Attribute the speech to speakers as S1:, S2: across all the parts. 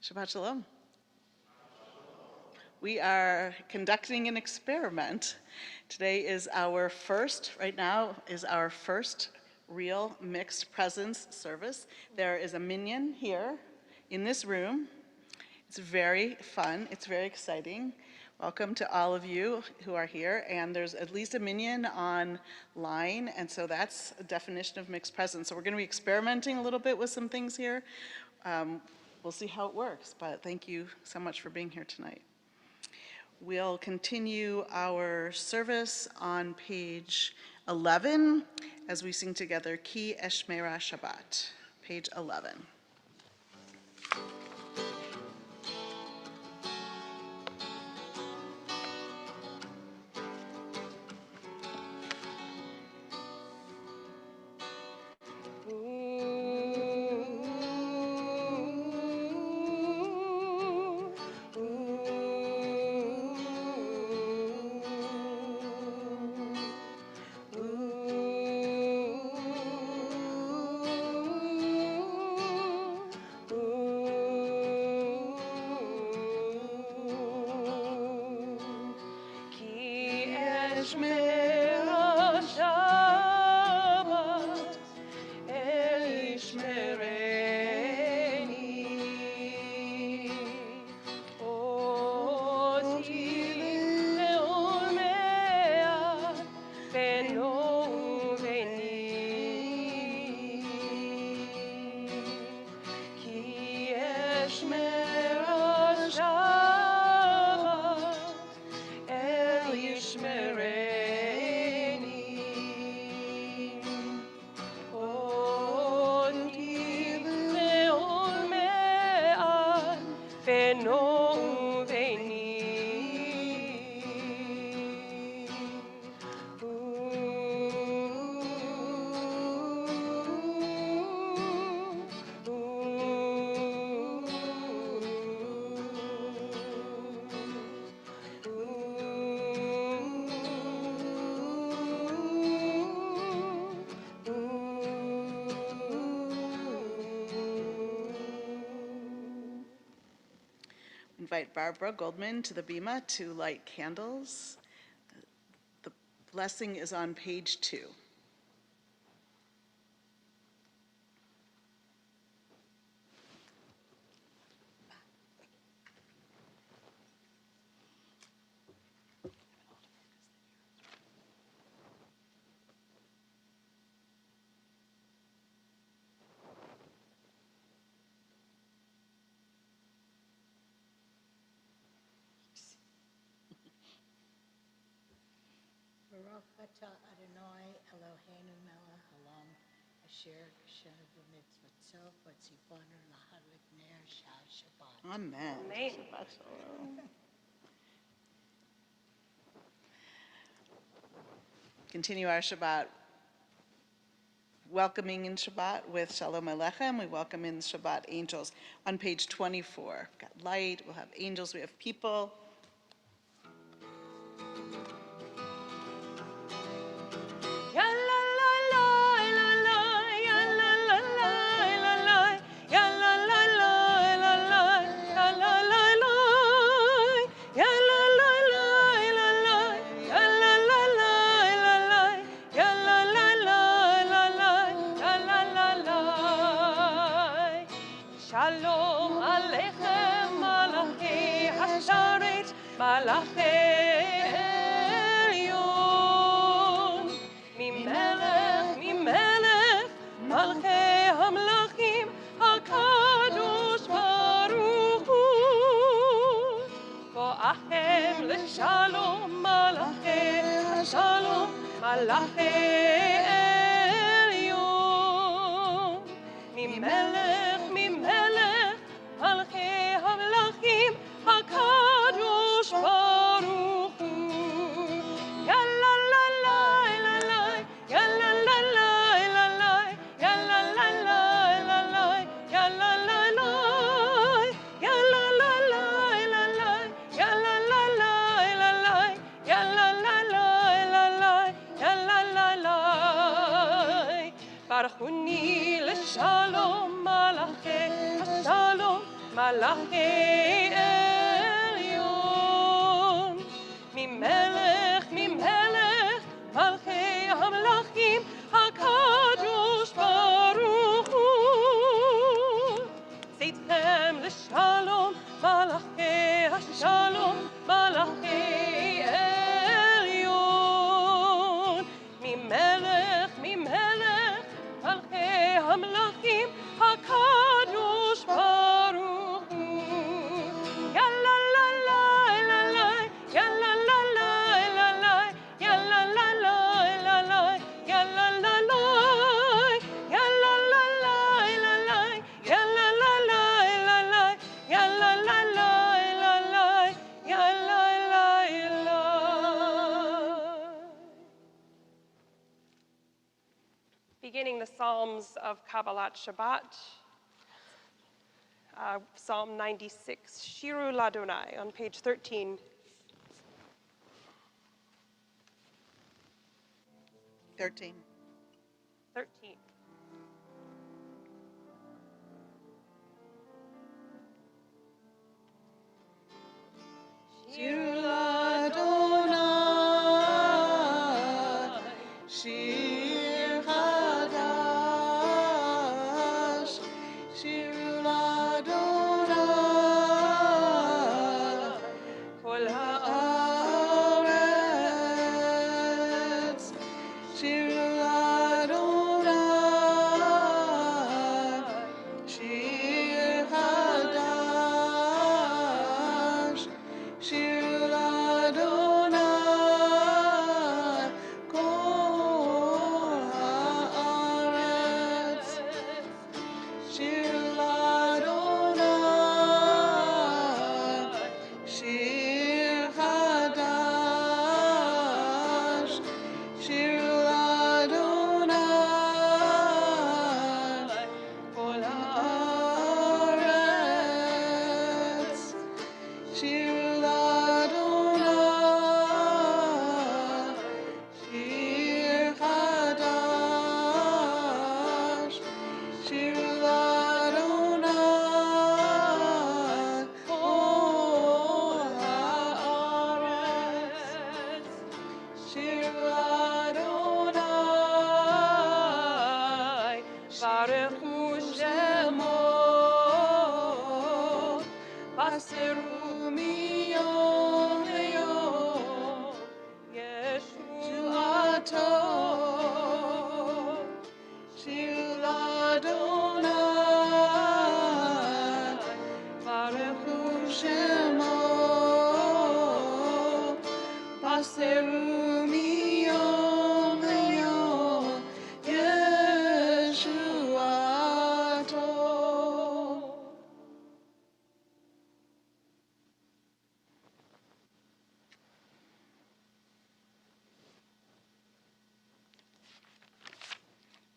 S1: Shabbat Shalom. We are conducting an experiment. Today is our first, right now, is our first real mixed presence service. There is a minyan here in this room. It's very fun. It's very exciting. Welcome to all of you who are here. And there's at least a minyan online, and so that's a definition of mixed presence. So we're going to be experimenting a little bit with some things here. We'll see how it works, but thank you so much for being here tonight. We'll continue our service on page 11 as we sing together Ki Eshmera Shabbat, page 11. Invite Barbara Goldman to the bima to light candles. The blessing is on page 2.
S2: Baruch atah Adonai Eloheinu melech haolam asher kashanu b'mitzvotzo v'tzivonu lahadlik ner shal Shabbat.
S1: Amen.
S3: Amen.
S1: Shabbat Shalom. Continue our Shabbat welcoming in Shabbat with Shalom Aleichem. We welcome in Shabbat angels on page 24. We've got light, we'll have angels, we have people.
S3: Shalom Aleichem, Malachi Hasharet, Malachi Elyon. Mimelech, Malchi Hamlachim, HaKadosh Baruch Hu. Bo'achem l'shalom, Malachi Hashalom, Malachi Elyon. Mimelech, HaKadosh Baruch Hu. Ya la la la la la, ya la la la la la, ya la la la la la, ya la la la, ya la la la la la, ya la la la la la, ya la la la la la, ya la la la. Baruchuni l'shalom. מלאכי עליון. ממלך, ממלך, מלכי המלכים, הקדוש ברוך הוא. צאתכם לשלום, מלאכי השלום, מלאכי עליון. ממלך, ממלך, מלכי המלכים, הקדוש ברוך הוא. יאללה לה לה לה לה, יאללה לה לה לה לה, יאללה לה לה לה לה, יאללה לה לה, יאללה לה לה לה לה, יאללה לה לה לה לה, יאללה לה לה לה לה, יאללה לה לה. Beginning the Psalms of Kabbalat Shabbat, Psalm 96, Shiru Ladonai, on page 13.
S1: 13.
S3: 13.
S1: Shir Adonai, Shir Hadash, Shir Adonai,
S3: Kol
S1: Haaretz, Shir Adonai, Shir Hadash, Shir Adonai, Kol Haaretz, Shir Adonai, Shir Hadash, Shir Adonai, Kol Haaretz, Shir Adonai, Shir Hadash, Shir Adonai, Kol Haaretz, Shir Adonai,
S3: Baruch Hu Shemo,
S1: Baseru miyom leyom,
S3: Yeshuato.
S1: Shir Adonai, Baruch Hu Shemo, Baseru miyom leyom, Yeshuato.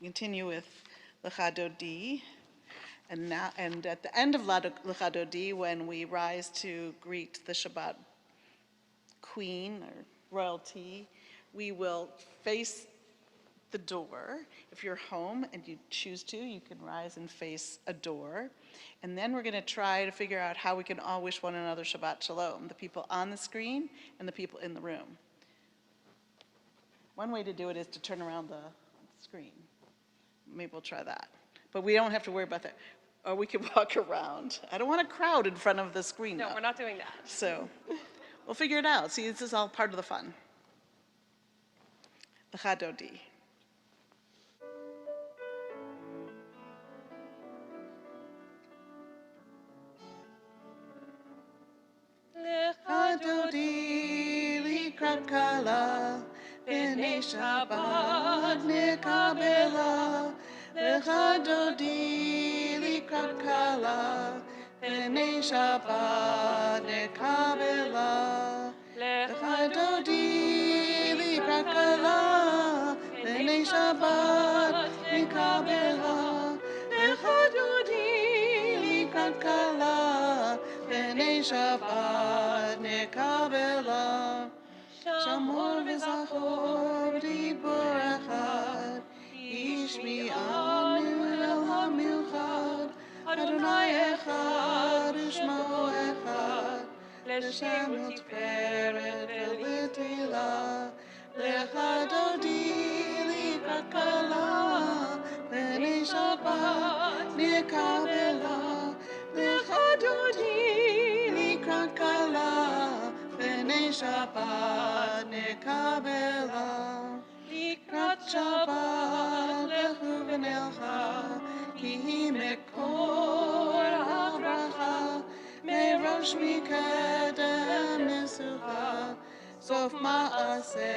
S1: Continue with Lecha Dodi, and at the end of Lecha Dodi, when we rise to greet the Shabbat queen or royalty, we will face the door. If you're home and you choose to, you can rise and face a door. And then we're going to try to figure out how we can all wish one another Shabbat Shalom, the people on the screen and the people in the room. One way to do it is to turn around the screen. Maybe we'll try that. But we don't have to worry about that. Or we can walk around. I don't want a crowd in front of the screen,
S3: No,
S1: though.
S3: we're not doing that.
S1: So we'll figure it out. See, this is all part of the fun. Lecha Dodi. Lecha Dodi likrat kala, b'nei Shabbat nekabela. Lecha Dodi likrat kala, b'nei Shabbat nekabela. Lecha Dodi likrat kala, b'nei Shabbat nekabela. Lecha Dodi likrat kala, b'nei Shabbat nekabela. Shamor v'zachor dibur echad, Ishmi anu el hamilchad, Adonai echad שמו אחד, לשם ותפארת ולתהילה. לך דודי לקראת כלה, פני שבת נקבלה. לך דודי לקראת כלה, פני שבת נקבלה. לקראת שבת לכו ונלכה, כי היא מקור הברכה, מראש מקדם משוכה, סוף מעשה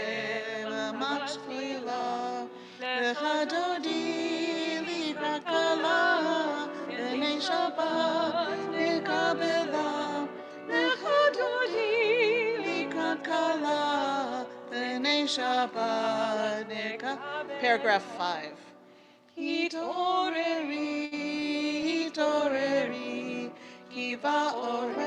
S1: ממש תחילה. לך דודי לקראת כלה, פני שבת נקבלה. לך דודי לקראת כלה, פני שבת נקבלה. Paragraph 5. התעוררי, התעוררי, כי באורך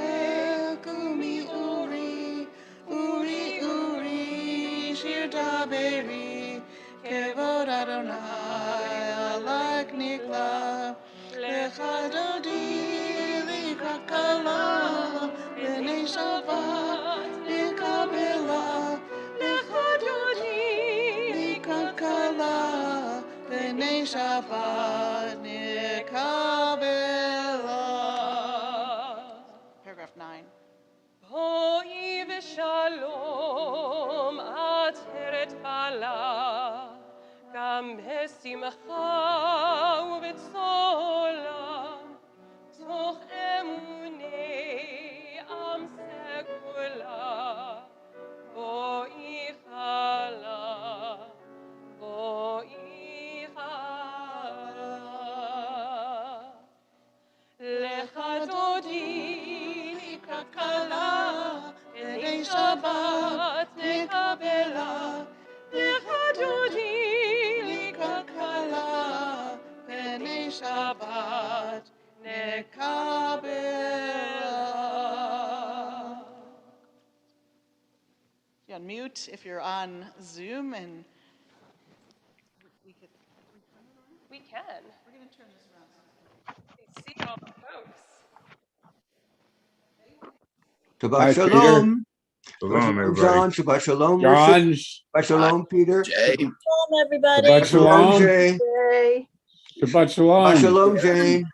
S1: ומאורי, אורי, אורי, שיר דברי, כבוד אדוני עלייך נגלה. לך דודי לקראת כלה, פני שבת נקבלה. לך דודי לקראת כלה, פני שבת נקבלה. Paragraph 9.
S3: בואי ושלום עטרת בעלה, גם בשמחה ובצולה, תוך אמוני עם סגולה. בואי חלה, בואי חלה. לך דודי לקראת כלה, פני שבת נקבלה. לך דודי לקראת כלה, פני שבת נקבלה.
S1: You unmute if you're on Zoom, and
S3: We can.
S1: we're going to turn this around.
S3: See all the folks.
S4: Shabbat
S5: Hi,
S4: Shalom.
S5: Shalom,
S4: Shabbat
S5: everybody.
S4: John. Shabbat Shalom.
S5: John,
S4: Shabbat Shalom, Peter.
S5: Jay.
S6: Shalom, everybody.
S5: Shabbat Shalom.
S4: Jay.
S6: Yay.
S5: Shabbat
S4: Shabbat
S5: Shalom.
S4: Shalom, Jane.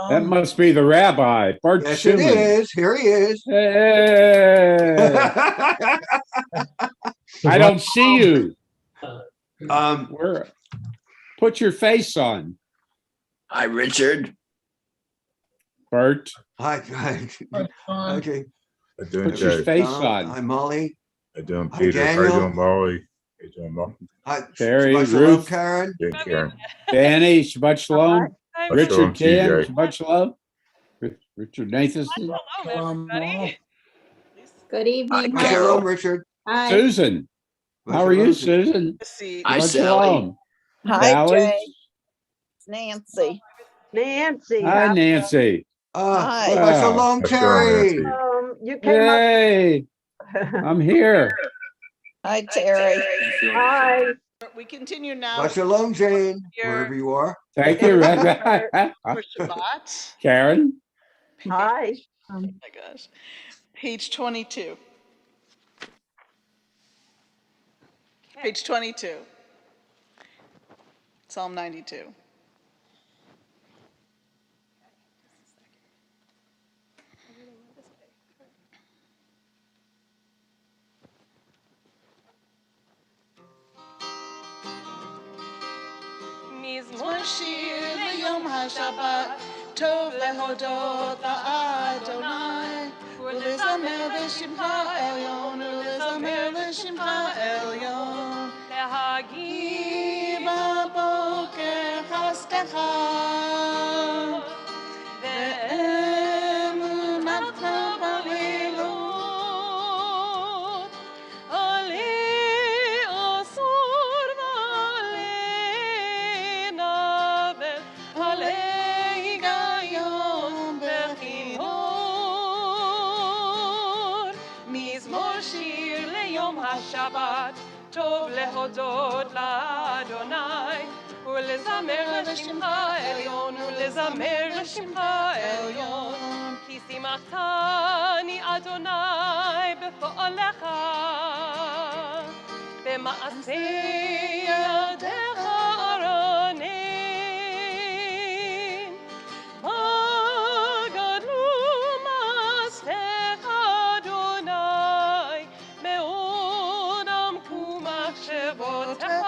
S5: That must be the rabbi, Bart
S4: Yes, it
S5: Schumann.
S4: is. Here he is.
S5: Hey, I don't see you. Where? Put your face on,
S7: Hi, Richard.
S5: Bart.
S4: Hi. Okay.
S5: Put
S7: How doing,
S5: your
S7: Jay?
S5: face
S4: Hi,
S5: on.
S4: Molly.
S7: How doing,
S4: Hi,
S7: Peter? How
S4: Daniel.
S7: you doing, Molly? How you doing, Mo?
S4: Hi.
S5: Terry,
S4: Shabbat Shalom,
S5: Ruth.
S4: Karen.
S7: Good, Karen.
S5: Danny, Shabbat Shalom.
S3: I'm
S7: Shabbat
S5: Richard
S7: Shalom to you,
S5: Kim,
S7: Jay.
S5: Shabbat Shalom. Richard Nathanson.
S3: Hello, everybody.
S6: Good evening.
S7: Hi,
S4: Shabbat
S7: Carol.
S4: Shalom, Richard.
S6: Hi.
S5: Susan.
S4: Shabbat
S5: How are you,
S4: Shalom.
S5: Susan?
S1: See,
S7: Hi,
S5: Shabbat
S7: Sally.
S5: Shalom.
S8: Hi,
S5: Sally.
S8: Jay. It's Nancy.
S9: Nancy,
S5: Hi, Nancy.
S8: Hi.
S4: Shabbat
S5: Wow.
S4: Shalom,
S7: Shabbat Shalom,
S4: Terry.
S7: Nancy.
S9: you came up.
S5: Hey, I'm here.
S8: Hi, Terry.
S9: Hi.
S1: we continue now
S4: Shabbat Shalom, Jane.
S1: Here.
S4: Wherever you are.
S5: Thank you.
S1: for Shabbat.
S5: Karen.
S9: Hi.
S1: Oh my gosh. Page 22. Page 22. Psalm 92.
S3: מזמור
S1: שיר ליום השבת, טוב להודות לאדוני, ולזמר לשמך עליון, ולזמר לשמך עליון.
S3: להגיד
S1: כי בבוקר חסדך, ואמונתך בלילות,
S3: עלי אסור ועלי נבל, עלי
S1: היגיון
S3: בכינור. מזמור שיר ליום השבת, טוב להודות לאדוני, ולזמר לשמך העליון, ולזמר לשמך העליון. כי שימחתני אדוני בפועלך, במעשה ידיך ארנן. מה גדלו מעשיך אדוני, מאוד עמקו מחשבותיך.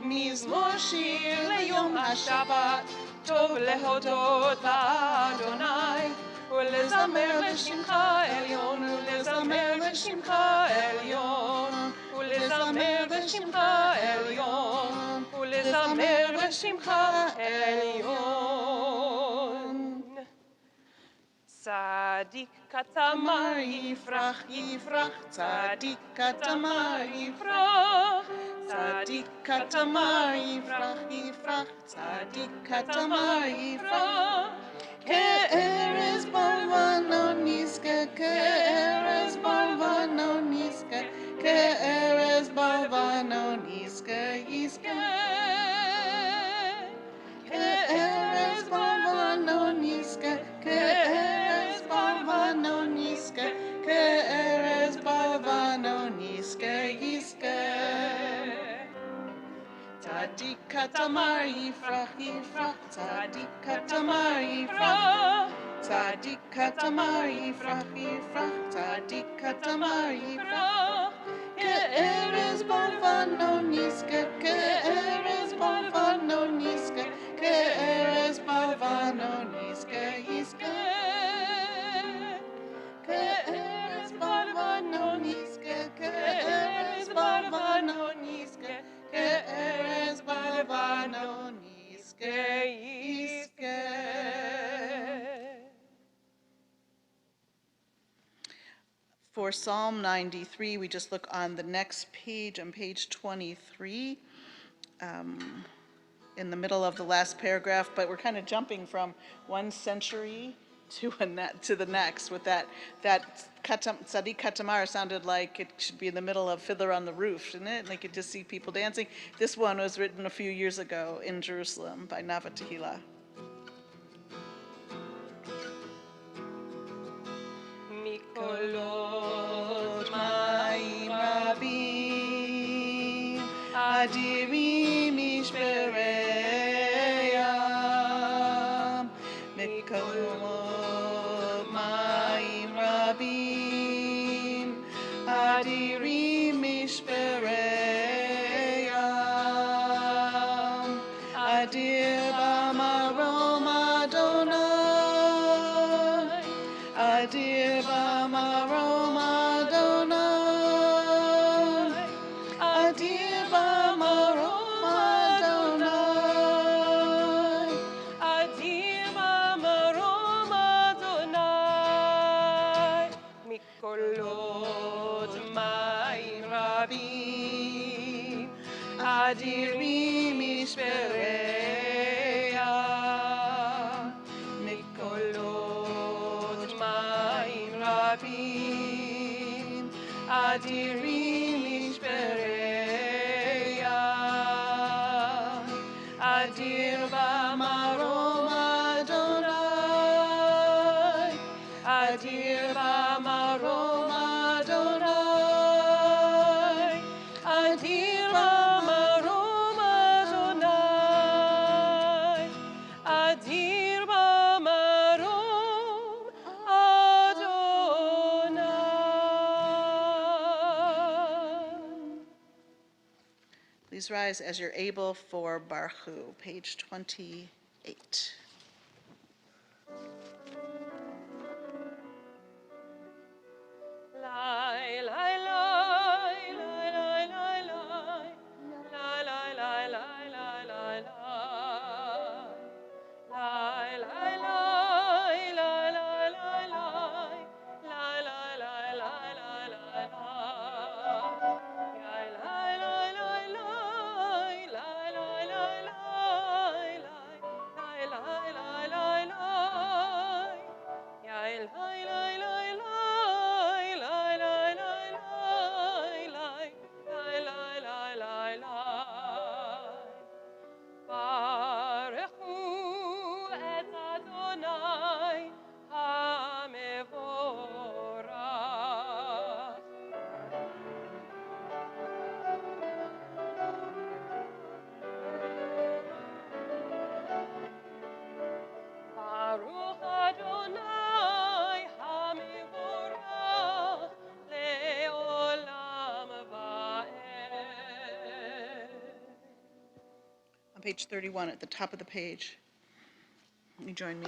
S3: מזמור שיר ליום השבת, טוב להודות לאדוני, ולזמר לשמך עליון, ולזמר לשמך עליון, ולזמר לשמך עליון, ולזמר לשמך עליון. צדיק כתמר יפרח יפרח, צדיק כתמר יפרח, צדיק כתמר יפרח יפרח, צדיק כתמר יפרח. כארז בלבנון יזכה, כארז בלבנון יזכה, כארז בלבנון יזכה יזכה. כארז בלבנון יזכה, כארז בלבנון יזכה, כארז בלבנון יזכה יזכה. צדיק כתמר יפרח יפרח, צדיק כתמר יפרח, צדיק כתמר יפרח יפרח, צדיק כתמר יפרח. כארז בלבנון יזכה, כארז בלבנון יזכה, כארז בלבנון יזכה יזכה. כארז בלבנון יזכה, כארז בלבנון יזכה, כארז בלבנון יזכה יזכה. For Psalm 93, we just look on the next page, on page 23, in the middle of the last paragraph, but we're kind of jumping from one century to the next with that Tzadik Katamar sounded like it should be in the middle of Fiddler on the Roof, shouldn't it? And you could just see people dancing. This one was written a few years ago in Jerusalem by Nava Tehillah. Mikolot ma'im rabim adirim mishpereyam, Mikolot ma'im rabim adirim mishpereyam, adir b'marom Adonai, adir b'marom Adonai, adir b'marom Adonai, adir b'marom Adonai. Mikolot ma'im rabim adirim mishpereyam, Mikolot ma'im rabim adirim mishpereyam, adir b'marom Adonai, adir b'marom Adonai, adir b'marom Adonai, adir b'marom Adonai. Please rise as you're able for Baruch Hu, page 28. Lai, lai, lai, lai, lai, lai, lai. Lai, lai, lai, lai, lai, lai, lai. Lai, lai, lai, lai, lai, lai, lai. Lai, lai, lai, lai, lai, lai, lai. Lai, lai, lai, lai, lai. Lai, lai, lai, lai, lai. Lai, lai,
S1: Page 31 at the top of the page. You join me.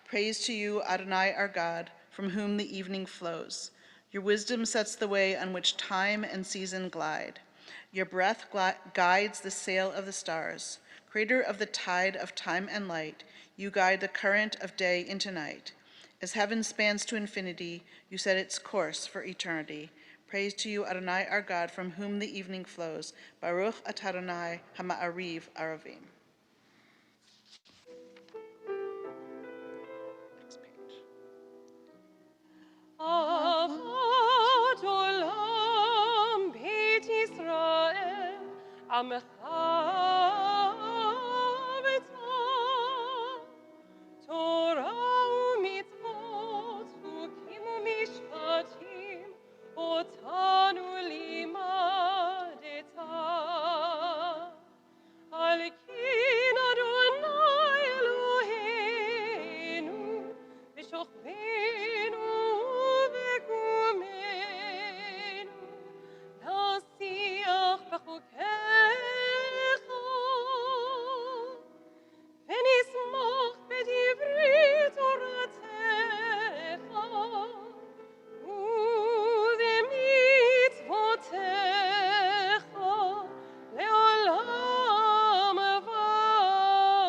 S1: Praise to you, Adonai, our God, from whom the evening flows. Your wisdom sets the way on which time and season glide. Your breath guides the sail of the stars. Creator of the tide of time and light, you guide the current of day into night. As heaven spans to infinity, you set its course for eternity. Praise to you, Adonai, our God, from whom the evening flows. Baruch atah Adonai hama'ariv aravim. Next page.
S3: אהבת עולם בית ישראל, עמך בצר. תורה ומצוות, חוקים ומשפטים, אותנו לימדת. על כן אדוני אלוהינו, בשוכבנו ובקומנו, נשיח בחוקיך, ונשמח בדברי תורתך, ובמצוותיך לעולם ועד.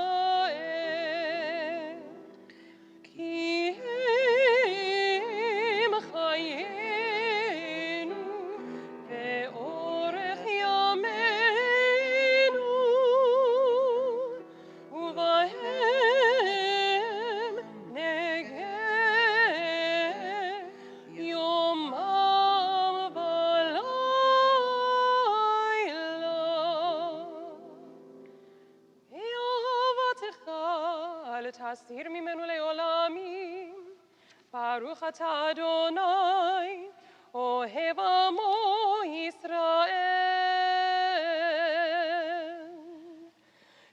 S3: כי הם חיינו ואורך ימינו, ובהם נגה יומם ולילה. אהבתך אל תסיר ממנו לעולמים. ברוך אתה אדוני, אוהב עמו ישראל.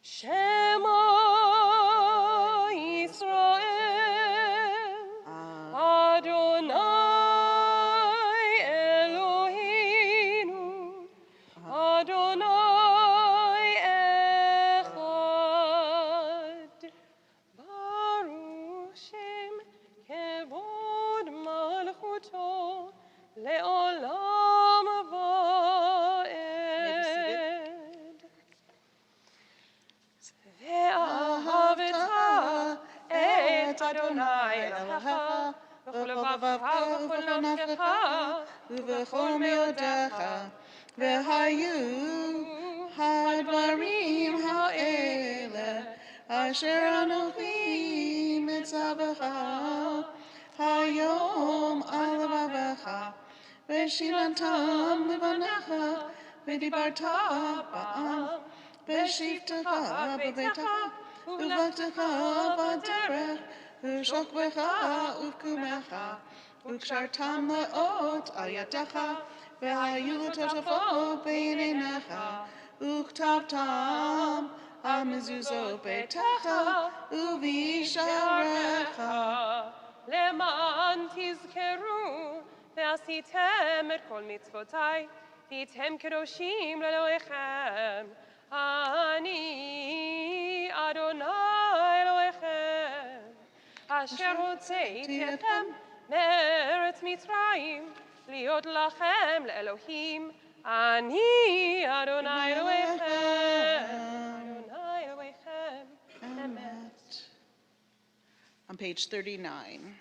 S3: שמע ישראל, אדוני אלוהינו, אדוני אחד. ברוך שם כבוד מלכותו לעולם ועד. ואהבת את אדוני אלוהיך בכל לבבך ובכל נפשך ובכל מאודך, והיו הדברים האלה אשר אנוכי מצווך היום על לבבך, ושילנתם לבניך, ודיברת בם, בשבתך בביתך, ובלכתך בדרך, ושוכבך ובקומך, וקשרתם לאות על ידך, והיו לטוטפות בין עיניך, וכתבתם על מזוזות ביתך ובשעריך. למען תזכרו ועשיתם את כל מצוותיי, והייתם קדושים לאלוהיכם. אני אדוני אלוהיכם, אשר הוצאתי אתכם מארץ מצרים, להיות לכם לאלוהים. אני אדוני אלוהיכם, אדוני אלוהיכם, אמת.
S1: On page 39.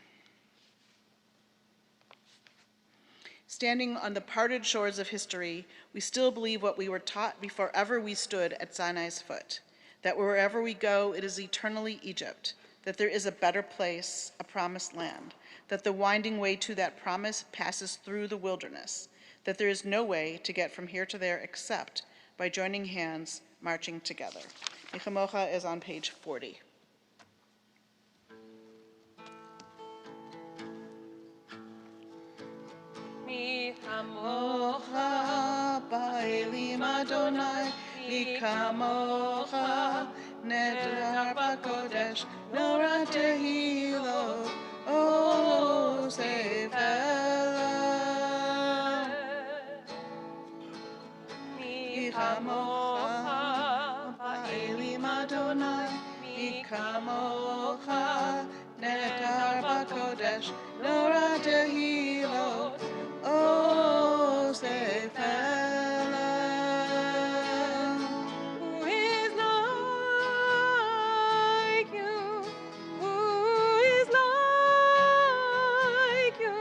S1: Standing on the parted shores of history, we still believe what we were taught before ever we stood at Sinai's foot, that wherever we go, it is eternally Egypt, that there is a better place, a promised land, that the winding way to that promise passes through the wilderness, that there is no way to get from here to there except by joining hands, marching together. Michamocha is on page 40.
S3: מי כמוך
S1: באלים אדוני, מי כמוך נהדר בקודש, נורא תהילות אוסף אליו. מי כמוך Adonai, mi kamocha, netar b'kodesh, nora tehilot, o sefela.
S3: Who is like you? Who is like you?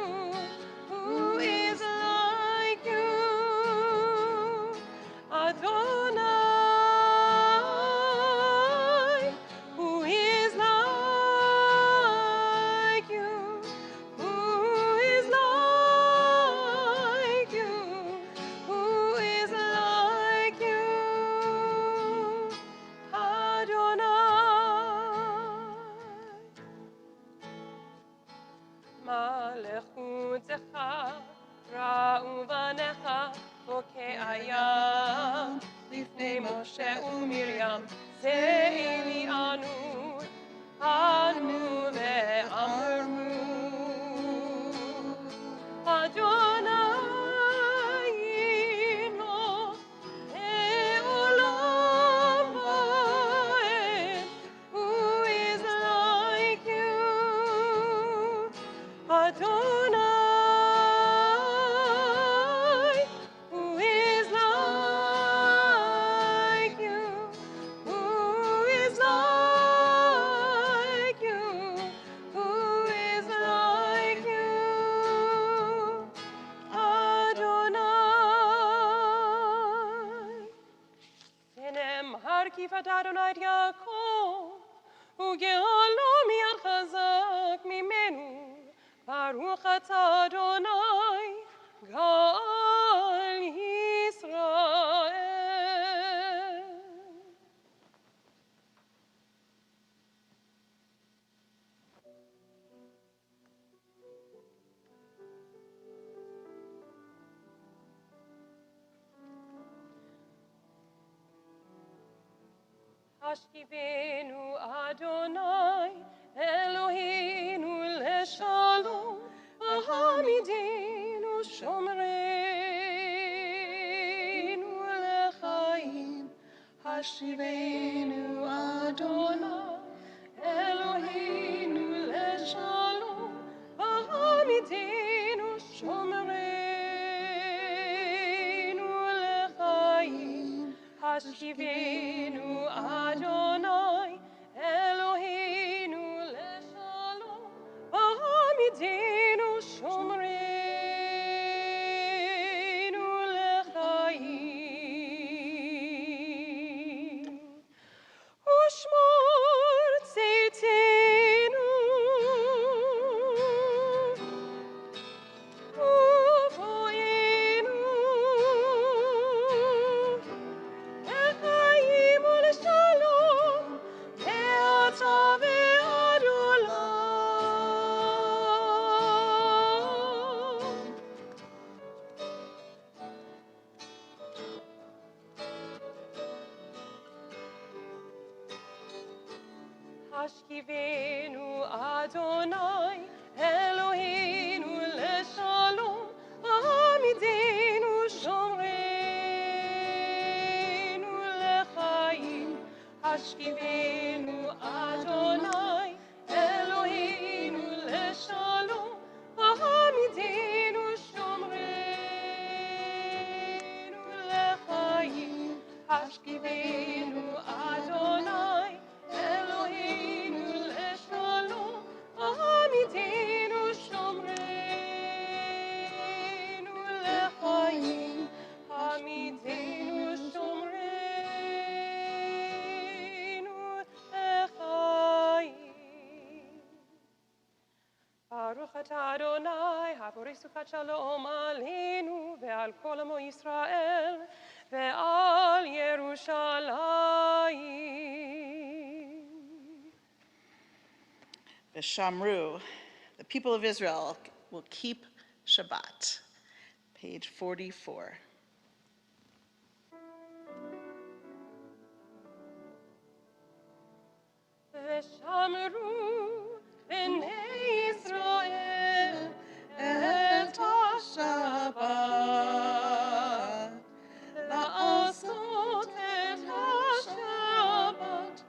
S3: Who is like you? Adonai. Who is like you? Who is like you? Who is like you? Adonai. מלכותך ראו בניך בוקי הים לפני משה ומרים זה אלי אנו ואמרו אדוני ימלוך לעולם ועד. Who is like you? Adonai, who is like you? Who is like you? Who is like you? Adonai. ונאמר כיפת אדוני את יעקב, וגאלו מיד חזק ממנו. ברוך אתה אדוני, גאל ישראל. השכיבנו אדוני אלוהינו לשלום העמידנו שומרנו לחיים. השיבנו אדוני אלוהינו לשלום העמידנו שומרנו לחיים. השיבנו אדוני אלוהינו לשלום העמידנו שומרנו לחיים. ושמור צאתנו ובואנו לחיים ולשלום מעתה ועד עולם. השכיבנו אדוני אלוהינו לשלום העמידנו שומרנו לחיים. השכיבנו אדוני אלוהינו לשלום העמידנו שומרנו לחיים. השכיבנו אדוני אלוהינו לשלום העמידנו שומרנו לחיים. העמידנו שומרנו לחיים. ברוך אתה אדוני הבורא סוכת שלום עלינו ועל כל עמו ישראל ועל ירושלים.
S1: Shamru, the people of Israel will keep Shabbat. Page 44.
S3: ושמרו בני ישראל את השבת, לעשות את השבת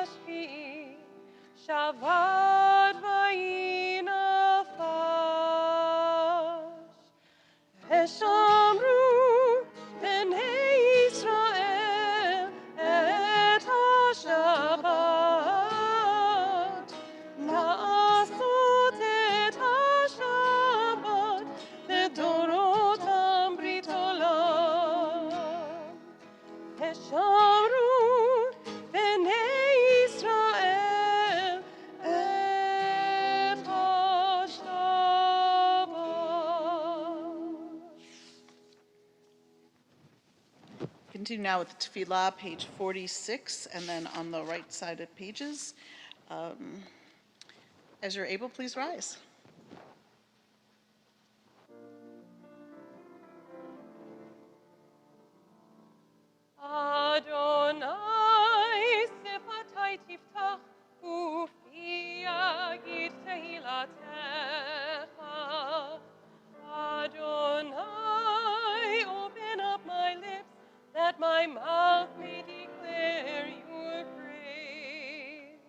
S3: השביעי, שבת ויהי נפש. ושמרו בני ישראל את השבת, לעשות את השבת לדורותם ברית עולם. ושמרו בני ישראל את השבת.
S1: Continue now with the Tefillah, page 46, and then on the right side of pages. As you're able, please rise.
S3: Adonai sefatai tiftach ufi yagid tehilatecha. Adonai, open up my lips that my mouth may declare your praise.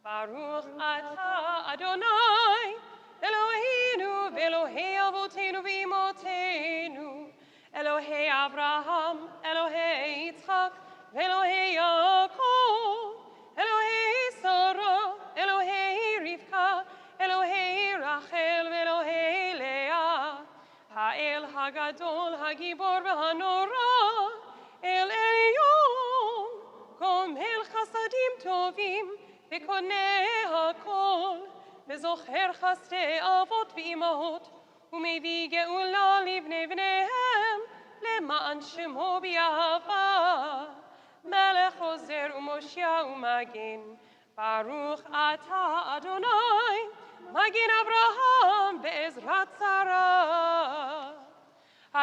S3: Baruch atah Adonai, Eloheinu v'Elohei avotenu v'imotenu, Elohei Abraham, Elohei Yitzchak, v'Elohei Yaakov, Elohei Sarah, Elohei Rivka, Elohei Rachel, v'Elohei Leah, Ha'el Hagadol, Hagibor v'Hanora, El Elyon, Gomel Chasadim Tovim, וקונה הכל, וזוכר חסדי אבות ואימהות, ומביא גאולה לבני בניהם, למען שמו באהבה. מלך עוזר ומושיע ומגן, ברוך אתה אדוני, מגן אברהם בעזרת שרה.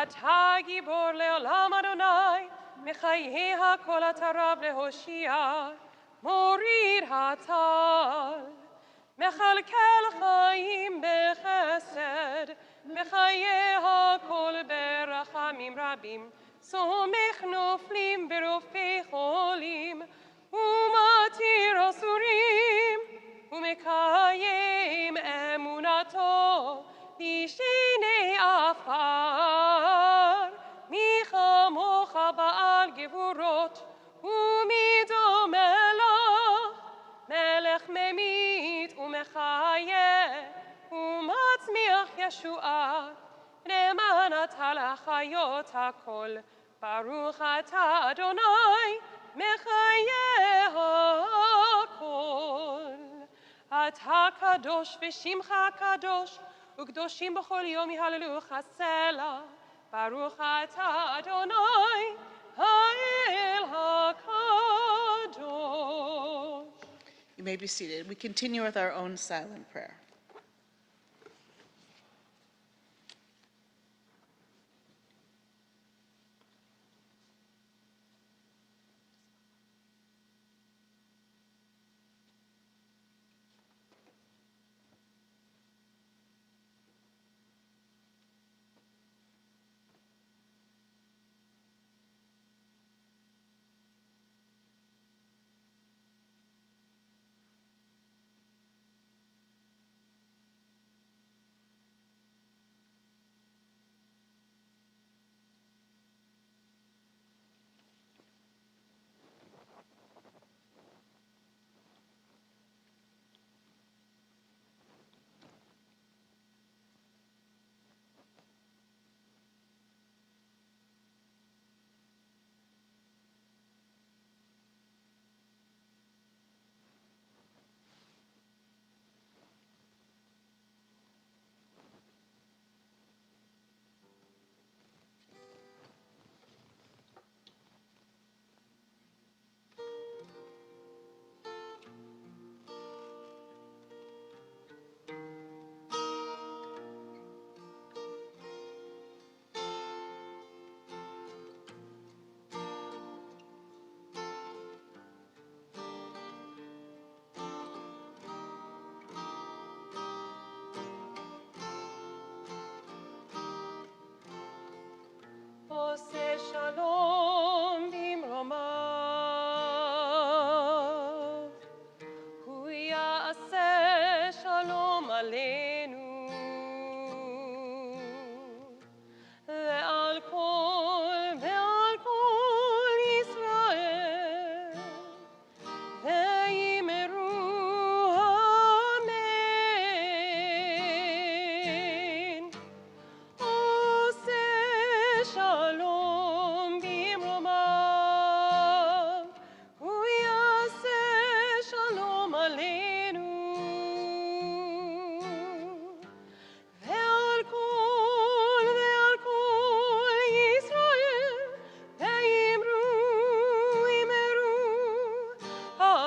S3: אתה גיבור לעולם אדוני, מחיי הכל אתה רב להושיע. מוריד הטל, מכלכל חיים בחסד, מחיי הכל ברחמים רבים, סומך נופלים ברופא חולים, ומתיר אסורים, ומקיים אמונתו לשני עפר, מי כמוך בעל גבורות, ומידו מלך ממית ומחיה, ומצמיח ישועה, למען אתה לחיות הכל, ברוך אתה אדוני, מחיה הכל. אתה קדוש ושמך קדוש, וקדושים בכל יום יהללוך סלע, ברוך אתה אדוני, האל הקדוש.
S1: You may be seated. We continue with our own silent prayer.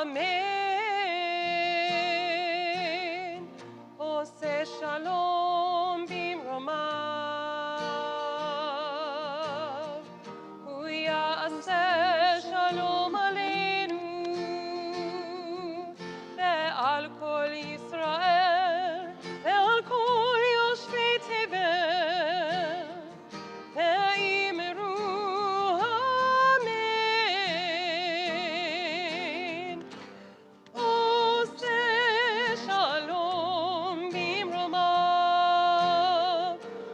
S3: Amen. Ose shalom bimromav. Hu ya'aseh shalom aleinu. Ve'al kol Yisrael. Ve'al kol yoshvei tevel. Ve'imru amen. Ose shalom bimromav.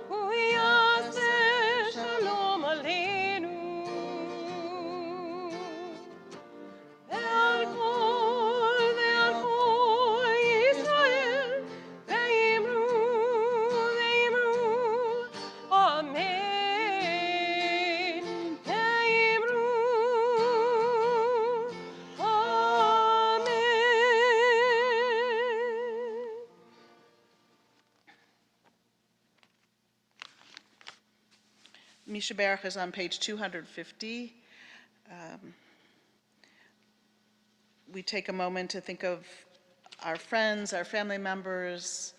S3: Hu ya'aseh shalom aleinu. Ve'al kol Yisrael. Ve'imru amen. Ve'imru amen.
S1: Misha Baruch is on page 250. We take a moment to think of our friends, our family members,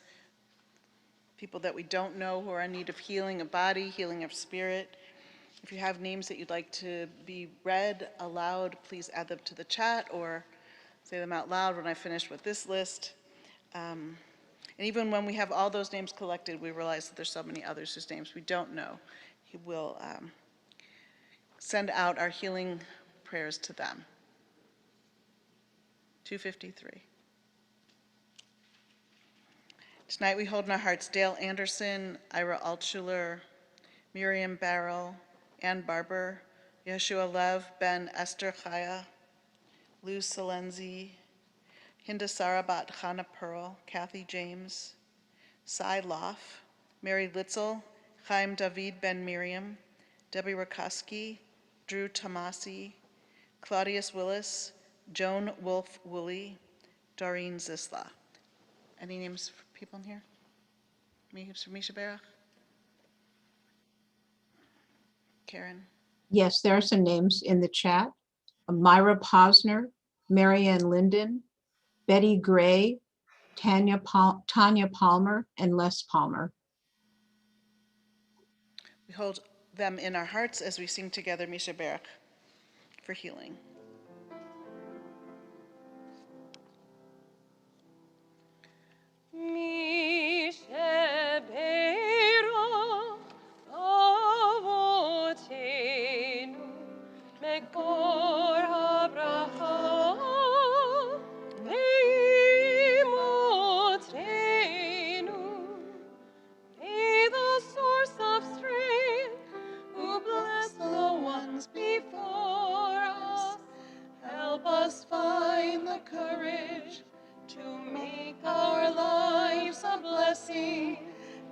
S1: people that we don't know who are in need of healing of body, healing of spirit. If you have names that you'd like to be read aloud, please add them to the chat or say them out loud when I finish with this list. And even when we have all those names collected, we realize that there's so many others whose names we don't know. He will send out our healing prayers to them. 253. Tonight we hold in our hearts Dale Anderson, Ira Altshuler, Miriam Barrow, Ann Barber, Yeshua Lev, Ben Esther Chaya, Lou Salenzi, Hinda Sarabat Chana Pearl, Kathy James, Cy Loff, Mary Litzel, Chaim David Ben Miriam, Debbie Rakoski, Drew Tomasi, Claudius Willis, Joan Wolf Woolley, Doreen Zisla. Any names for people in here? Names for Misha Baruch? Karen?
S10: Yes, there are some names in the chat. Myra Posner, Marianne Linden, Betty Gray, Tanya Palmer, and Les Palmer.
S1: We hold them in our hearts as we sing together Misha Baruch for healing.
S3: Misha Baruch Avotenu Mekor HaBracha Leimotenu. Be the source of strength, who bless the ones before us. Help us find the courage to make our lives a blessing,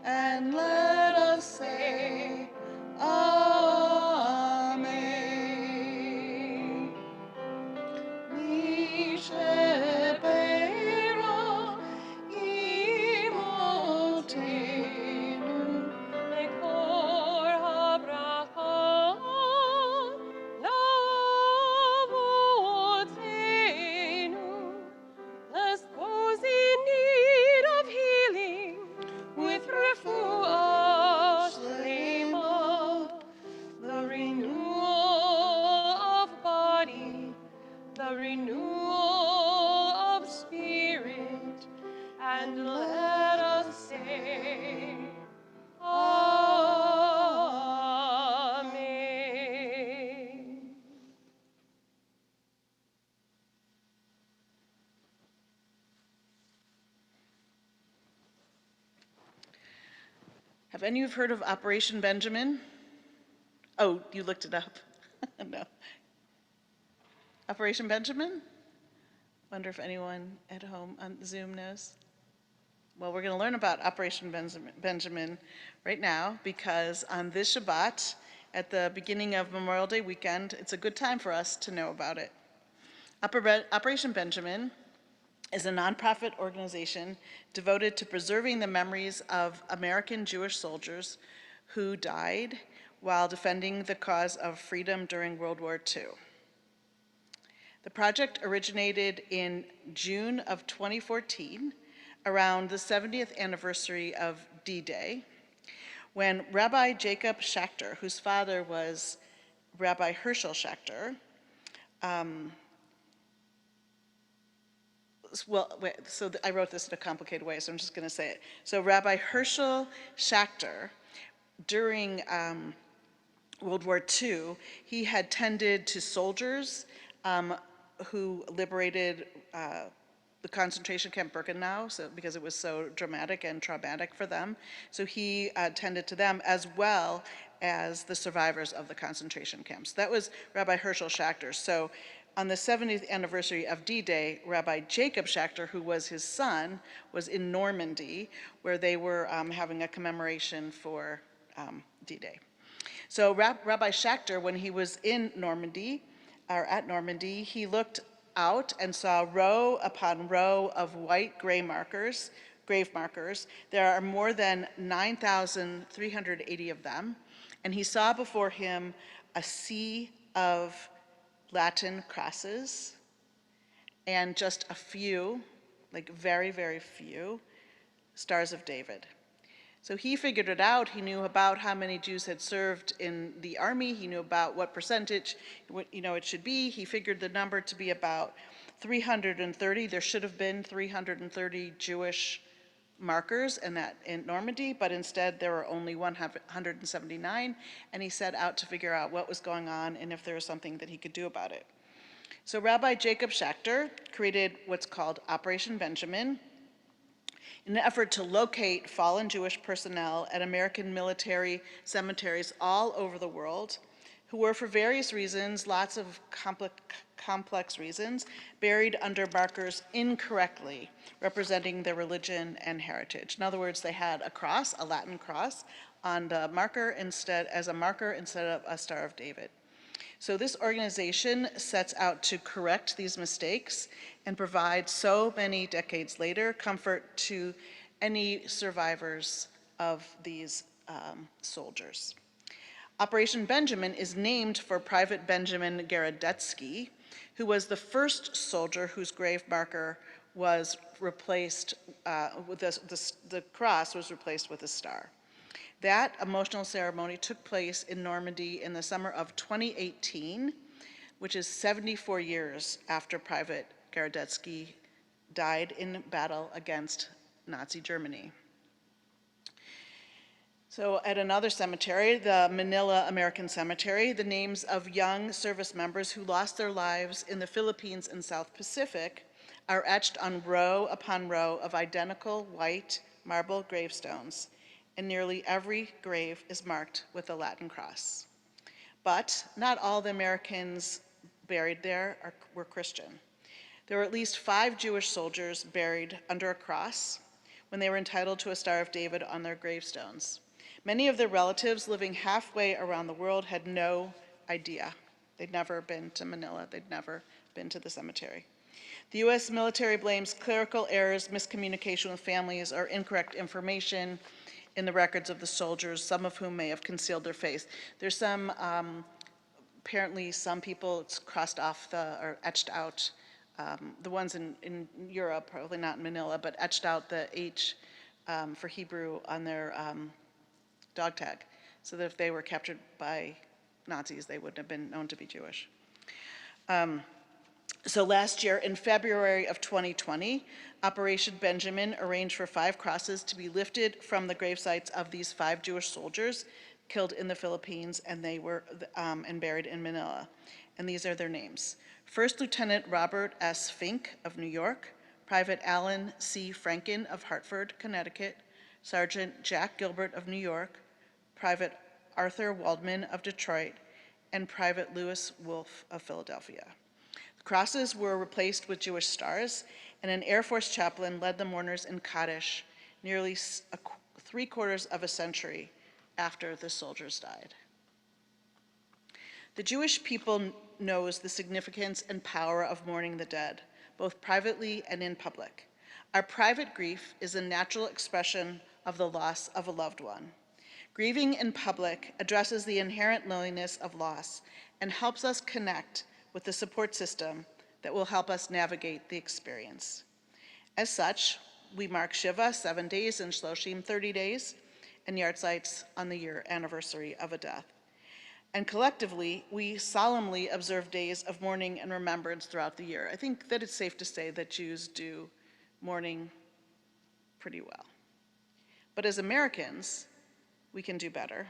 S3: and let us say, Amen. Mishe Beira Imotenu Mekor HaBracha Lavotenu. Bless those in need of healing with refuah shlema, the renewal of body, the renewal of spirit, and let us say, Amen.
S1: Have any of you heard of Operation Benjamin? Oh, you looked it up. No. Operation Benjamin? Wonder if anyone at home on Zoom knows. Well, we're going to learn about Operation Benjamin right now, because on this Shabbat, at the beginning of Memorial Day weekend, it's a good time for us to know about it. Operation Benjamin is a nonprofit organization devoted to preserving the memories of American Jewish soldiers who died while defending the cause of freedom during World War II. The project originated in June of 2014, around the 70th anniversary of D-Day, when Rabbi Jacob Schachter, whose father was Rabbi Herschel Schachter, I wrote this in a complicated way, so I'm just going to say it. So Rabbi Herschel Schachter, during World War II, he had tended to soldiers who liberated the concentration camp Birkenau, because it was so dramatic and traumatic for them. So he tended to them as well as the survivors of the concentration camps. That was Rabbi Herschel Schachter. So on the 70th anniversary of D-Day, Rabbi Jacob Schachter, who was his son, was in Normandy, where they were having a commemoration for D-Day. So Rabbi Schachter, when he was in Normandy, or at Normandy, he looked out and saw row upon row of white grave markers. There are more than 9,380 of them. And he saw before him a sea of Latin crosses and just a few, like very, very few, Stars of David. So he figured it out. He knew about how many Jews had served in the army. He knew about what percentage it should be. He figured the number to be about 330. There should have been 330 Jewish markers in Normandy, but instead there were only 179, and he set out to figure out what was going on and if there was something that he could do about it. So Rabbi Jacob Schachter created what's called Operation Benjamin, in an effort to locate fallen Jewish personnel at American military cemeteries all over the world, who were, for various reasons, lots of complex reasons, buried under markers incorrectly representing their religion and heritage. In other words, they had a cross, a Latin cross, on the marker instead of a Star of David. So this organization sets out to correct these mistakes and provide, so many decades later, comfort to any survivors of these soldiers. Operation Benjamin is named for Private Benjamin Gorodetsky, who was the first soldier whose grave marker was replaced, the cross was replaced with a star. That emotional ceremony took place in Normandy in the summer of 2018, which is 74 years after Private Gorodetsky died in battle against Nazi Germany. So at another cemetery, the Manila American Cemetery, the names of young service members who lost their lives in the Philippines and South Pacific are etched on row upon row of identical white marble gravestones, and nearly every grave is marked with a Latin cross. But not all the Americans buried there were Christian. There were at least 5 Jewish soldiers buried under a cross when they were entitled to a Star of David on their gravestones. Many of their relatives living halfway around the world had no idea. They'd never been to Manila. They'd never been to the cemetery. The U.S. military blames clerical errors, miscommunication with families, or incorrect information in the records of the soldiers, some of whom may have concealed their faith. There's some, apparently some people, it's crossed off or etched out, the ones in Europe, probably not in Manila, but etched out the H for Hebrew on their dog tag, so that if they were captured by Nazis, they wouldn't have been known to be Jewish. So last year, in February of 2020, Operation Benjamin arranged for 5 crosses to be lifted from the gravesites of these 5 Jewish soldiers killed in the Philippines, and they were and buried in Manila. And these are their names: First Lieutenant Robert S. Fink of New York, Private Alan C. Franken of Hartford, Connecticut, Sergeant Jack Gilbert of New York, Private Arthur Waldman of Detroit, and Private Louis Wolfe of Philadelphia. Crosses were replaced with Jewish stars, and an Air Force chaplain led the mourners in Kaddish nearly 3/4 of a century after the soldiers died. The Jewish people knows the significance and power of mourning the dead, both privately and in public. Our private grief is a natural expression of the loss of a loved one. Grieving in public addresses the inherent loneliness of loss and helps us connect with the support system that will help us navigate the experience. As such, we mark Shiva 7 days and Shloshim 30 days, and Yartzites on the year anniversary of a death. And collectively, we solemnly observe days of mourning and remembrance throughout the year. I think that it's safe to say that Jews do mourning pretty well. But as Americans, we can do better.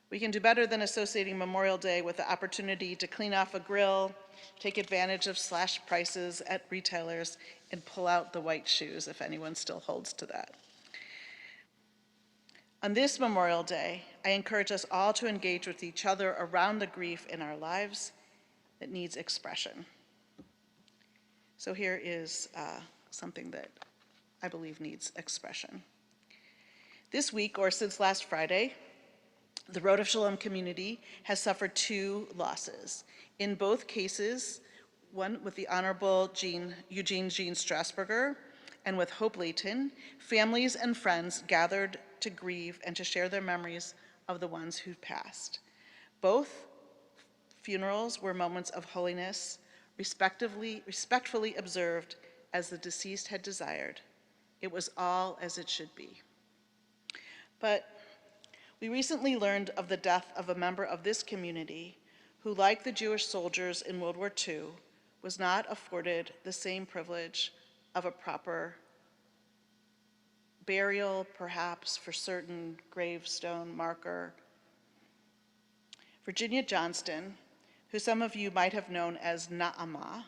S1: We can do better than associating Memorial Day with the opportunity to clean off a grill, take advantage of slash prices at retailers, and pull out the white shoes, if anyone still holds to that. On this Memorial Day, I encourage us all to engage with each other around the grief in our lives that needs expression. So here is something that I believe needs expression. This week, or since last Friday, the Rodef Shalom community has suffered 2 losses. In both cases, one with the Honorable Eugene Jean Strasburger and with Hope Layton, families and friends gathered to grieve and to share their memories of the ones who passed. Both funerals were moments of holiness, respectfully observed as the deceased had desired. It was all as it should be. But we recently learned of the death of a member of this community who, like the Jewish soldiers in World War II, was not afforded the same privilege of a proper burial, perhaps for certain gravestone marker. Virginia Johnston, who some of you might have known as Na'ama,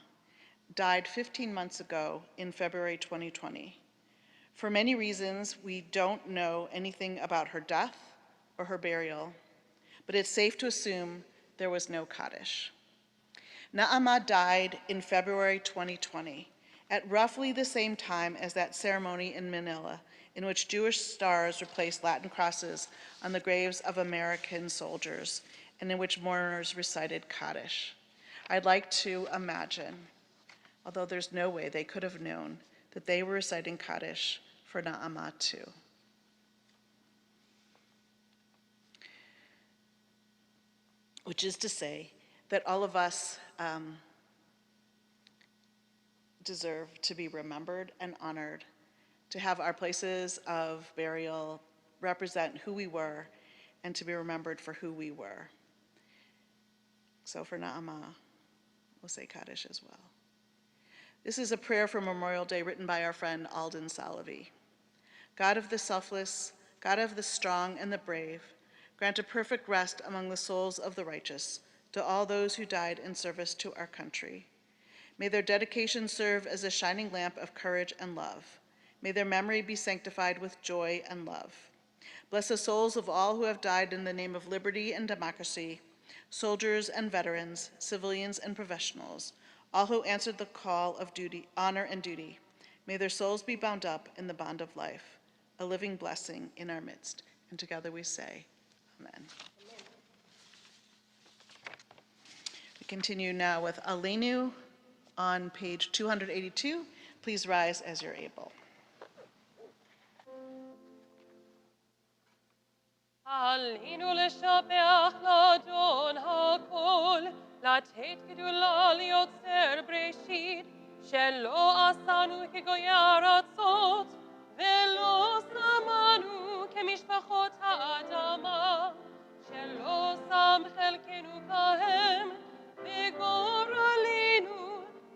S1: died 15 months ago in February 2020. For many reasons, we don't know anything about her death or her burial, but it's safe to assume there was no Kaddish. Na'ama died in February 2020, at roughly the same time as that ceremony in Manila, in which Jewish stars replaced Latin crosses on the graves of American soldiers, and in which mourners recited Kaddish. I'd like to imagine, although there's no way they could have known, that they were reciting Kaddish for Na'ama too. Which is to say that all of us deserve to be remembered and honored, to have our places of burial represent who we were, and to be remembered for who we were. So for Na'ama, we'll say Kaddish as well. This is a prayer for Memorial Day written by our friend Alden Salavi. God of the selfless, God of the strong and the brave, grant a perfect rest among the souls of the righteous, to all those who died in service to our country. May their dedication serve as a shining lamp of courage and love. May their memory be sanctified with joy and love. Bless the souls of all who have died in the name of liberty and democracy, soldiers and veterans, civilians and professionals, all who answered the call of duty, honor and duty. May their souls be bound up in the bond of life, a living blessing in our midst. And together we say, Amen. We continue now with Aleinu on page 282. Please rise as you're able.
S3: עלינו לשבח לאדון הכל, לתת גדולה ליוצר בראשית, שלא עשנו כגויי ארצות, ולא שמנו כמשפחות האדמה, שלא שם חלקנו כהם, וגורלנו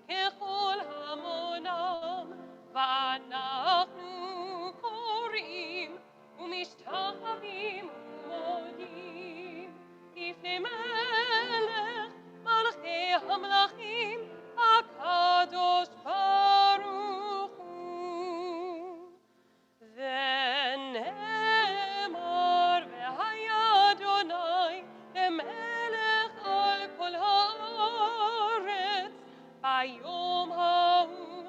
S3: ככל המונם, ואנחנו קוראים ומשתחווים ומודים לפני מלך מלכי המלכים הקדוש ברוך הוא. ונאמר והיה אדוני למלך על כל הארץ ביום ההוא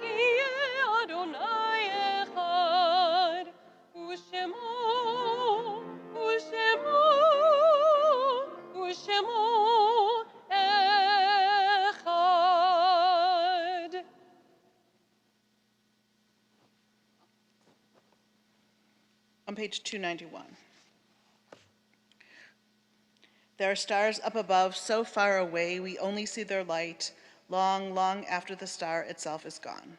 S3: יהיה אדוני אחד ושמו אחד.
S1: On page 291. There are stars up above so far away we only see their light long, long after the star itself is gone.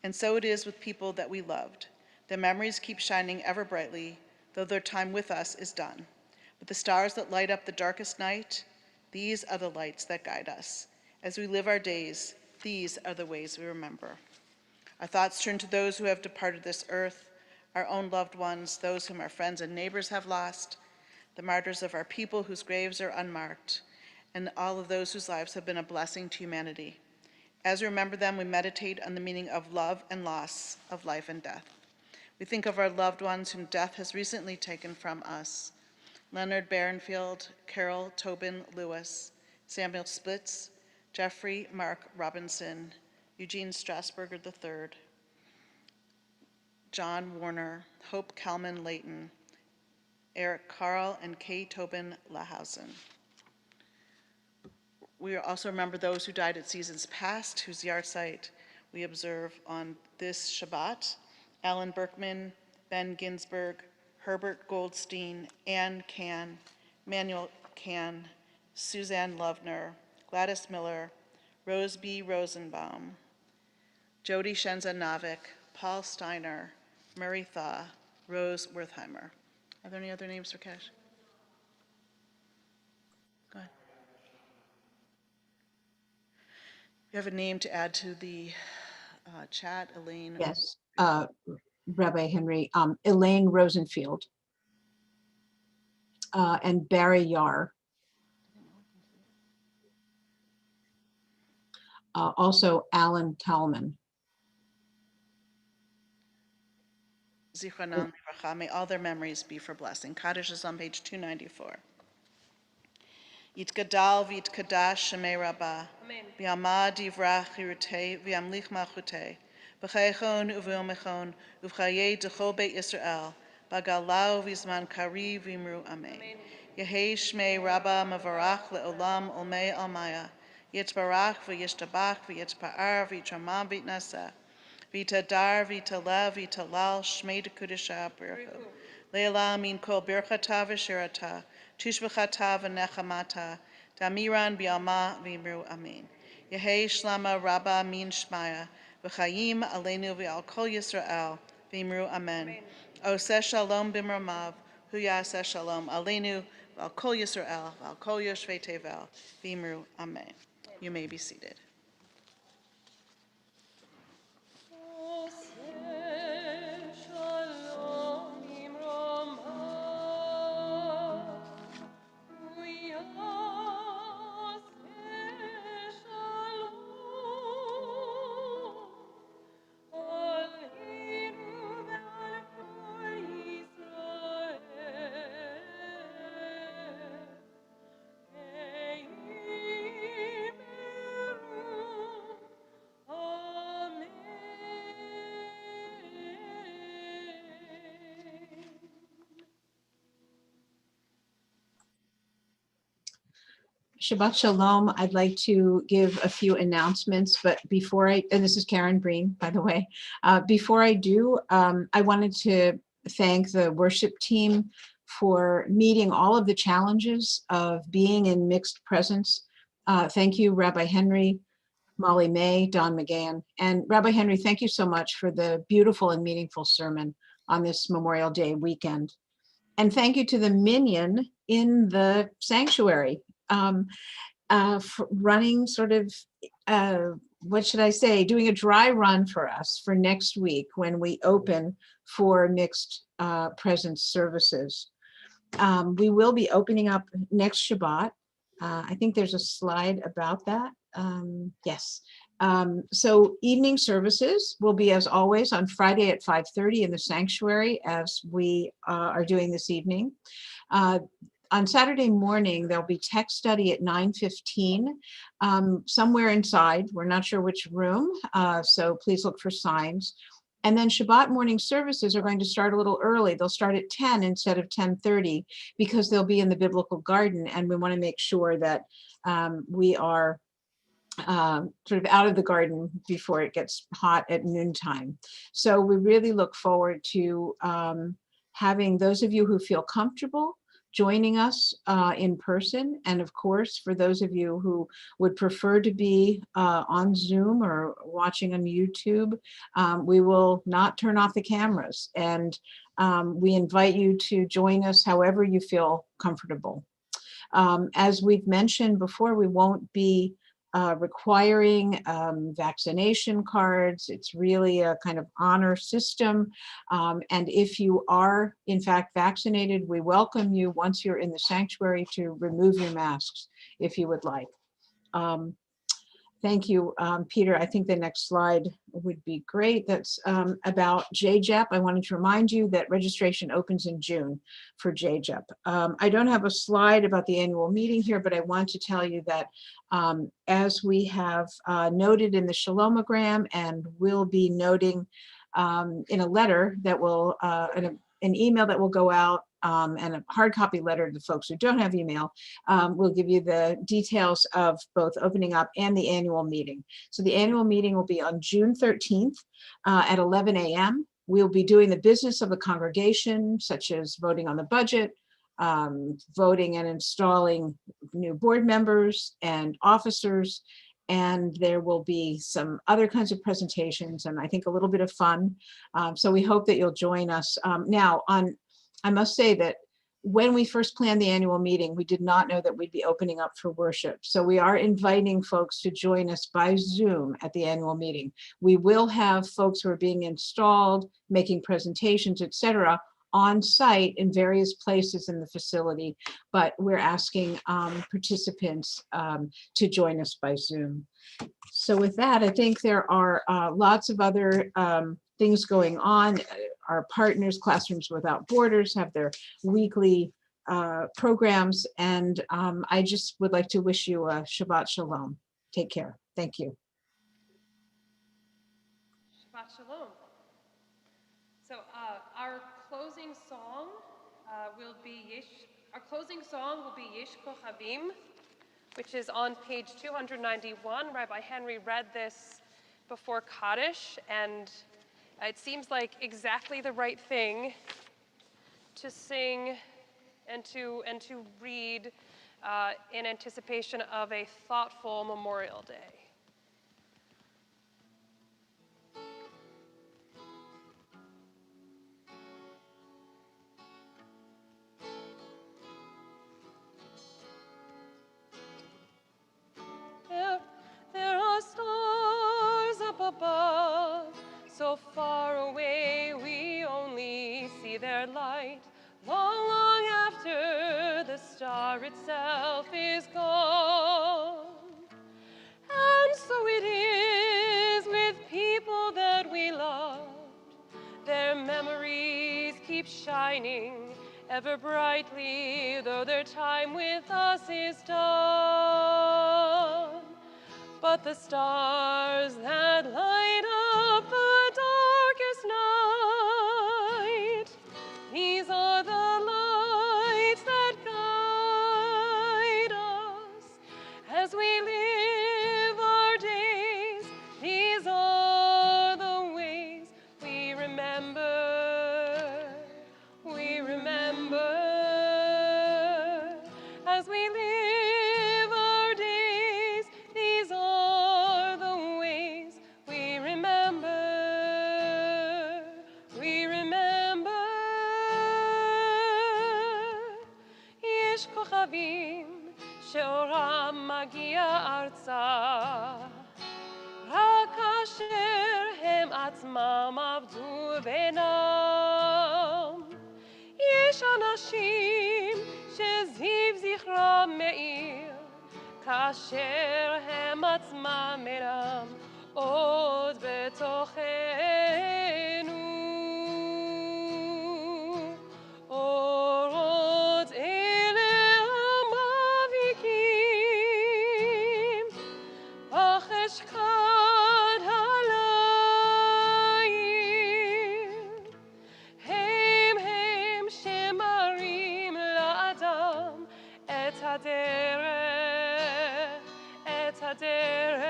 S1: And so it is with people that we loved. Their memories keep shining ever brightly, though their time with us is done. But the stars that light up the darkest night, these are the lights that guide us. As we live our days, these are the ways we remember. Our thoughts turn to those who have departed this earth, our own loved ones, those whom our friends and neighbors have lost, the martyrs of our people whose graves are unmarked, and all of those whose lives have been a blessing to humanity. As we remember them, we meditate on the meaning of love and loss, of life and death. We think of our loved ones whom death has recently taken from us: Leonard Barrenfield, Carol Tobin Lewis, Samuel Splitz, Jeffrey Mark Robinson, Eugene Strasburger III, John Warner, Hope Kalman Layton, Eric Carl, and Kay Tobin Lahausen. We also remember those who died at seasons past, whose yahrzeit we observe on this Shabbat: Alan Berkman, Ben Ginsberg, Herbert Goldstein, Ann Can, Manuel Can, Suzanne Lovner, Gladys Miller, Rose B. Rosenbaum, Jody Shenza Navik, Paul Steiner, Murray Thaw, Rose Wertheimer. Are there any other names for Cash? Go ahead. You have a name to add to the chat, Elaine?
S10: Yes, Rabbi Henry, Elaine Rosenfield, and Barry Yar. Also Alan Kalman.
S1: Zichronam Livracha, may all their memories be for blessing. Kaddish is on page 294. Yitgadal v'yitkadash shemei Rabbah, v'yamad yivrach chirutei, v'yamlich malchutei, b'chaychon uv'yomechon, uv'chayei d'chol beit Yisrael, b'galau v'zman kari v'imru amen. Yehei shmei Rabbah mavarach le'olam olmei almaya, yitbarach v'yishtabach v'yitpa'ar v'yitramam v'yitnaseh, v'yitadar v'yitalev v'yitalal shmei d'kudisha b'irchu. Leila min kol birchata v'shirata, tushbechata v'nechamata, damiran bi'alma v'imru amen. Yehei shlama rabba min shmaya, v'chayim aleinu v'al kol Yisrael, v'imru amen. Oseh shalom b'mramav, hu yaseh shalom aleinu, v'al kol Yisrael, v'al kol yoshvei tevel, v'imru amen. You may be seated.
S10: Shabbat Shalom. I'd like to give a few announcements, but before and this is Karen Breen, by the way. Before I do, I wanted to thank the worship team for meeting all of the challenges of being in mixed presence. Thank you, Rabbi Henry, Molly May, Don McGann, and Rabbi Henry, thank you so much for the beautiful and meaningful sermon on this Memorial Day weekend. And thank you to the minyan in the sanctuary. For running sort of, what should I say, doing a dry run for us for next week when we open for mixed presence services. We will be opening up next Shabbat. I think there's a slide about that. Yes. So evening services will be, as always, on Friday at 5:30 in the sanctuary, as we are doing this evening. On Saturday morning, there'll be tech study at 9:15, somewhere inside. We're not sure which room, so please look for signs. And then Shabbat morning services are going to start a little early. They'll start at 10 instead of 10:30 because they'll be in the biblical garden, and we want to make sure that we are sort of out of the garden before it gets hot at noontime. So we really look forward to having those of you who feel comfortable joining us in person. And of course, for those of you who would prefer to be on Zoom or watching on YouTube, we will not turn off the cameras. And we invite you to join us however you feel comfortable. As we've mentioned before, we won't be requiring vaccination cards. It's really a kind of honor system. And if you are in fact vaccinated, we welcome you once you're in the sanctuary to remove your masks if you would like. Thank you, Peter. I think the next slide would be great. That's about JJEP. I wanted to remind you that registration opens in June for JJEP. I don't have a slide about the annual meeting here, but I want to tell you that as we have noted in the Shalomogram and will be noting in a letter that will, an email that will go out and a hard copy letter to the folks who don't have email, will give you the details of both opening up and the annual meeting. So the annual meeting will be on June 13th at 11 a.m. We'll be doing the business of the congregation, such as voting on the budget, voting and installing new board members and officers, and there will be some other kinds of presentations and I think a little bit of fun. So we hope that you'll join us. Now, I must say that when we first planned the annual meeting, we did not know that we'd be opening up for worship. So we are inviting folks to join us by Zoom at the annual meeting. We will have folks who are being installed, making presentations, etc., on site in various places in the facility, but we're asking participants to join us by Zoom. So with that, I think there are lots of other things going on. Our partners, Classrooms Without Borders, have their weekly programs, and I just would like to wish you a Shabbat Shalom. Take care. Thank you.
S3: Shabbat Shalom. So our closing song will be Yesh Kochavim, which is on page 291. Rabbi Henry read this before Kaddish, and it seems like exactly the right thing to sing and to read in anticipation of a thoughtful Memorial Day. There are stars up above, so far away we only see their light. Long, long after the star itself is gone. And so it is with people that we loved. Their memories keep shining ever brightly, though their time with us is done. But the stars that light up the darkest night, these are the lights that guide us as we live our days. These are the ways we remember. We remember as we live our days. These are the ways we remember. We remember. יש כוכבים שאורם מגיע ארצה, רק כאשר הם עצמם עבדו בינם. יש אנשים שזיו זכרם מאיר, כאשר הם עצמם אינם עוד בתוכנו. אורות אלה המבהיקים בחשכת הליל, הם שמראים לאדם את הדרך, את הדרך.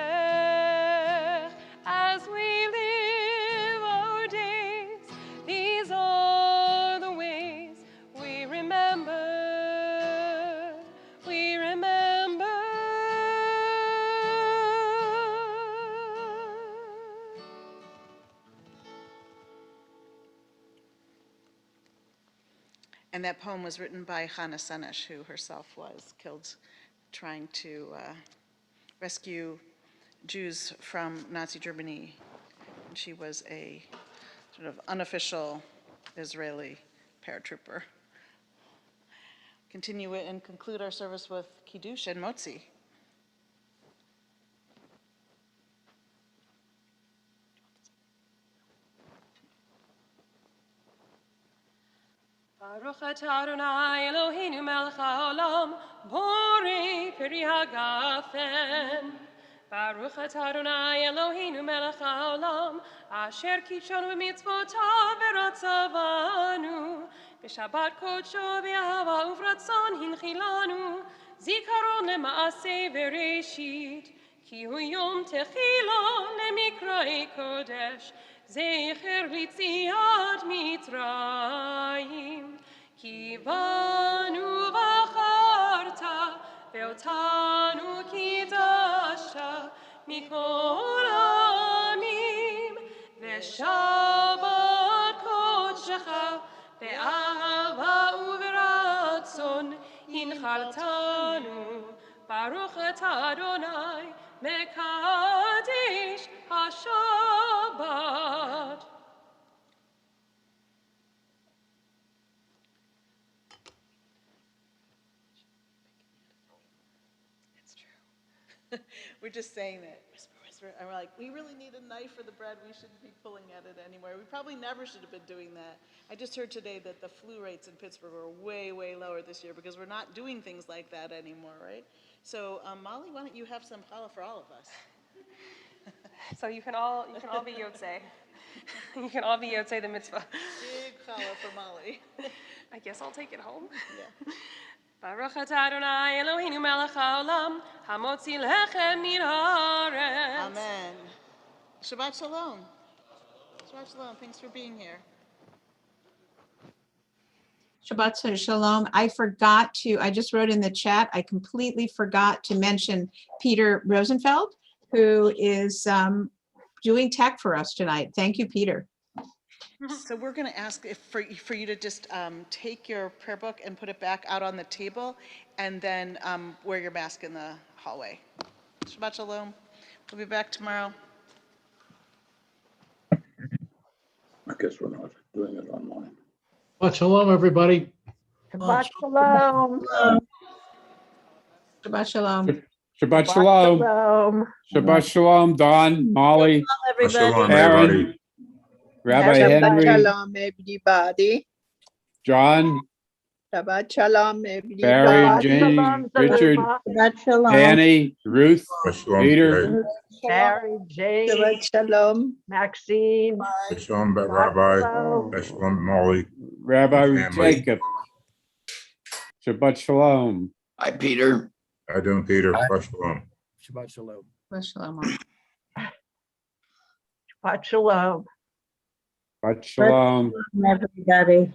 S1: And that poem was written by Hannah Senesh, who herself was killed trying to rescue Jews from Nazi Germany. And she was a sort of unofficial Israeli paratrooper. Continue it and conclude our service with Kiddush and Motzi.
S3: Baruch atah Adonai Eloheinu melech haolam, borei peri hagafen. Baruch atah Adonai Eloheinu melech haolam, asher kidshanu b'mitzvotav v'ratzavanu. B'shabbat kodsho v'ahava uvratzon hinchilanu, zikaron lema'aseh v'reshit. Ki hu yom techila lemikra'ei kodesh, zecher litziat Mitzrayim. Ki banu v'acharta, ve'otanu kidashta, mikol ha'amim, ve'shabbat kodshecha, be'ahava uv'ratzon hinchaltanu. Baruch atah Adonai, mekadesh haShabbat.
S1: It's true. We're just saying that, whisper, whisper, and we're like, we really need a knife for the bread. We shouldn't be pulling at it anymore. We probably never should have been doing that. I just heard today that the flu rates in Pittsburgh are way, way lower this year because we're not doing things like that anymore, right? So, Molly, why don't you have some challah for all of us?
S3: So you can all be Yotzei. You can all be Yotzei the mitzvah.
S1: Big challah for Molly.
S3: I guess I'll take it home.
S1: Yeah.
S3: Baruch atah Adonai Eloheinu melech haolam, hamotzi lechem min haaretz.
S1: Amen. Shabbat Shalom. Shabbat Shalom. Thanks for being here.
S10: Shabbat Shalom. I just wrote in the chat, I completely forgot to mention Peter Rosenfeld, who is doing tech for us tonight. Thank you, Peter.
S1: So we're going to ask for you to just take your prayer book and put it back out on the table, and then wear your mask in the hallway. Shabbat Shalom. We'll be back tomorrow.
S7: I guess we're not doing it online.
S5: Shabbat shalom, everybody.
S9: Shabbat Shalom.
S10: Shabbat Shalom.
S5: Shabbat shalom.
S9: Shalom.
S5: Shabbat shalom, Don, Molly,
S8: Everybody.
S5: Aaron, Rabbi
S8: Shabbat
S5: Henry,
S8: shalom, everybody.
S5: John,
S8: Shabbat shalom,
S5: Barry,
S8: everybody.
S5: Jane,
S9: Shalom,
S5: Richard,
S9: Saluma.
S6: Shabbat Shalom.
S5: Annie, Ruth,
S7: Shalom,
S5: Peter,
S9: Barry, Jane,
S8: Shabbat shalom.
S9: Maxine.
S7: Shalom,
S9: Shabbat
S7: Rabbi.
S9: Shalom.
S7: Shalom, Molly.
S5: Rabbi
S7: Family.
S5: Jacob. Shabbat shalom.
S7: Hi, Peter. How you doing, Peter? Shalom.
S4: Shabbat Shalom.
S10: Shabbat Shalom.
S9: Shabbat Shalom.
S5: Shabbat shalom.
S6: Everybody.